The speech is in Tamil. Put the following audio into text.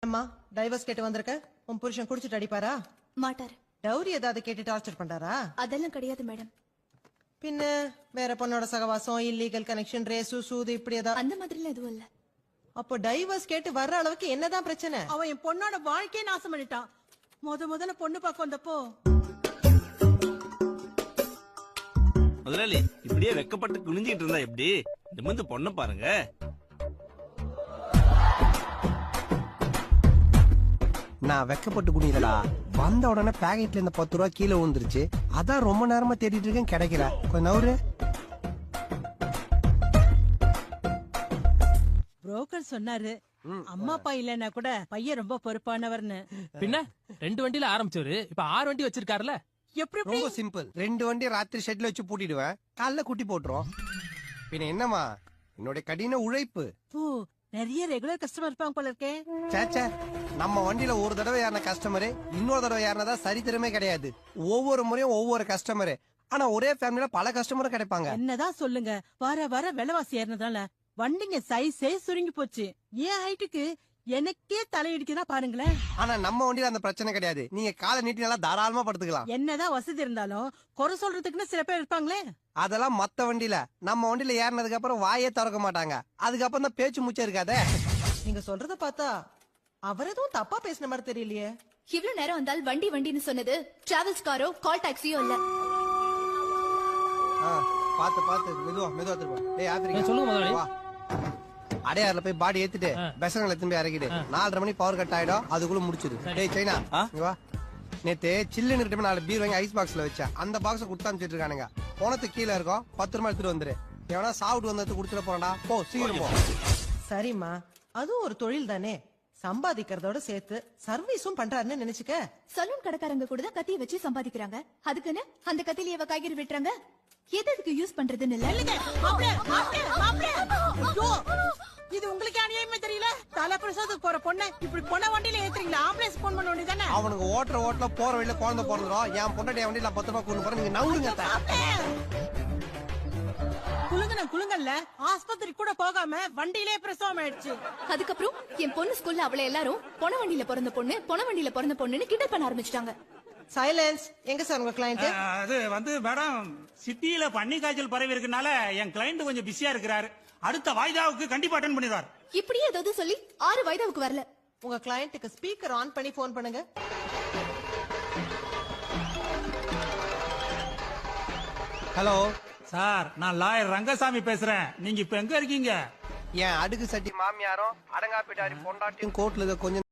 அம்மா டைவர்ஸ் கேட்டு வந்திருக்க உன் புருஷன் குடிச்சிட்டு அடிப்பாரா? மாட்டாரு. டவுரி ஏதாவது கேட்டு டார்ச்சர் பண்றாரா? அதெல்லாம் கிடையாது மேடம். பின்ன வேற பொண்ணோட சகவாசம், இல்லீகல் கனெக்ஷன், ரேசு சூது இப்படி ஏதாவது? அந்த மாதிரிலாம் எதுவும் இல்ல. அப்போ டைவர்ஸ் கேட்டு வர்ற அளவுக்கு என்னதான் பிரச்சனை? அவன் என் பொண்ணோட வாழ்க்கையை நாசம் பண்ணிட்டான். முதல்ல பொண்ணு பார்க்க வந்தப்போ முதலாளி இப்படியே வெக்கப்பட்டு குனிஞ்சிட்டு இருந்தா எப்படி? நிமிந்து பொண்ண பாருங்க. நான் வெக்கப்பட்டு குடிக்கலடா. வந்த உடனே பாக்கெட்ல இந்த 10 ரூபா கீழே விழுந்துருச்சு. அதான் ரொம்ப நேரமா தேடிட்டு இருக்கேன், கிடைக்கல. கொஞ்சம் நவுரு. புரோக்கர் சொன்னாரு அம்மா அப்பா இல்லன்னா கூட பையன் ரொம்ப பொறுப்பானவர்னு. பின்ன 2 வண்டியில ஆரம்பிச்சவரு இப்ப 6 வண்டி வச்சிருக்காருல. எப்படி ரொம்ப சிம்பிள். 2 வண்டி ராத்திரி ஷெட்ல வச்சு பூட்டிடுவேன், காலைல குட்டி போட்டுரும். பின்ன என்னமா என்னுடைய கடின உழைப்பு. நிறைய ரெகுலர் கஸ்டமர் இருப்பாங்க போல இருக்கே. சேச்சே, நம்ம வண்டியில ஒரு தடவை ஏறின கஸ்டமரு இன்னொரு தடவை ஏறினதா சரித்திரமே கிடையாது. ஒவ்வொரு முறையும் ஒவ்வொரு கஸ்டமரு. ஆனா ஒரே ஃபேமிலில பல கஸ்டமரும் கிடைப்பாங்க. என்னதான் சொல்லுங்க, வர விலைவாசி ஏறினதால வண்டிங்க சைஸே சுருங்கி போச்சு. ஏன் ஹைட்டுக்கு எனக்கே தலையிடிக்குதா பாருங்களேன். ஆனா நம்ம வண்டியில அந்த பிரச்சனை கிடையாது. நீங்க காலை நீட்டி நல்லா தாராளமா படுத்துக்கலாம். என்னதான் வசதி இருந்தாலும் குறை சொல்றதுக்குன்னு சில பேர் இருப்பாங்களே. அதெல்லாம் மத்த வண்டியில. நம்ம வண்டியில ஏறினதுக்கு அப்புறம் வாயே திறக்க மாட்டாங்க. அதுக்கப்புறம் தான் பேச்சு மூச்சே இருக்காதே. நீங்க சொல்றத பார்த்தா அவர் எதுவும் தப்பா பேசின மாதிரி தெரியலையே. இவ்வளவு நேரம் வந்தால் வண்டி வண்டின்னு சொன்னது டிராவல்ஸ் காரோ கால் டாக்ஸியோ இல்ல. பாத்து மெதுவா திரும்ப. டேய் ஆத்திரிக்கா, சொல்லுங்க முதலாளி. வா. அடையாறுல போய் பாடி ஏத்திட்டு பெசங்களை எடுத்து போய் இறக்கிடு. 4:30 மணி பவர் கட் ஆயிடும், அதுக்குள்ள முடிச்சிடு. டேய் சைனா, இங்க வா. நேத்து சில்லுன்னு இருக்க 4 பீர் வாங்கி ஐஸ் பாக்ஸ்ல வச்சேன். அந்த பாக்ஸ குடுத்து அனுப்பிச்சிட்டு இருக்கானுங்க. போனதுக்கு கீழே இருக்கும், 10 ரூபாய் எடுத்துட்டு வந்துரு. எவனா சாப்பிட்டு வந்து குடுத்துட போறா. போ சீக்கிரம் போ. சரிம்மா, அதுவும் ஒரு தொழில் தானே. சம்பாதிக்கிறதோட சேர்த்து சர்வீஸும் பண்றாருன்னு நினைச்சுக்க. சலூன் கடைக்காரங்க கூட தான் கத்திய வச்சு சம்பாதிக்கிறாங்க. அதுக்குன்னு அந்த கத்தியில காய்கறி வெட்டுறாங்க. எதுக்கு யூஸ் பண்றதுன்னு இல்ல. இது உங்களுக்கு அநியாயமே தெரியல. தலை பிரசவத்துக்கு போற பொண்ணை இப்படி பொண்ண வண்டியில ஏத்துறீங்களா? ஆம்புலன்ஸ் போன் பண்ண வேண்டியதானே. அவனுக்கு ஓட்டுல போற வழியில குழந்தை பிறந்துடும். என் பொண்டாட்டி வண்டியில 10 ரூபாய் கொண்டு போறேன். நீங்க நவுங்க. குலுங்கல்ல ஆஸ்பத்திரி கூட போகாம வண்டியிலே பிரசவம் ஆயிடுச்சு. அதுக்கப்புறம் என் பொண்ணு ஸ்கூல்ல அவளை எல்லாரும் பொன வண்டியில பிறந்த பொண்ணுன்னு கிண்டல் பண்ண ஆரம்பிச்சிட்டாங்க. சைலன்ஸ். எங்க சார் உங்க கிளையண்ட்? அது மேடம், சிட்டியில பன்னி காய்ச்சல் பரவி இருக்கனால என் கிளையண்ட் கொஞ்சம் பிஸியா இருக்கிறாரு. அடுத்த வாய்தாவுக்கு கண்டிப்பா அட்டெண்ட் பண்ணிடுவார். இப்படியே ஏதாவது சொல்லி 6 வாய்தாவுக்கு வரல. உங்க கிளையண்ட்டுக்கு ஸ்பீக்கர் ஆன் பண்ணி போன் பண்ணுங்க. ஹலோ சார், நான் லாயர் ரங்கசாமி பேசுறேன். நீங்க இப்ப எங்க இருக்கீங்க? என் அடுக்கு சட்டி மாமியாரும் அடங்காப்பிட்டாரி பொண்டாட்டியும் கோர்ட்ல கொஞ்சம்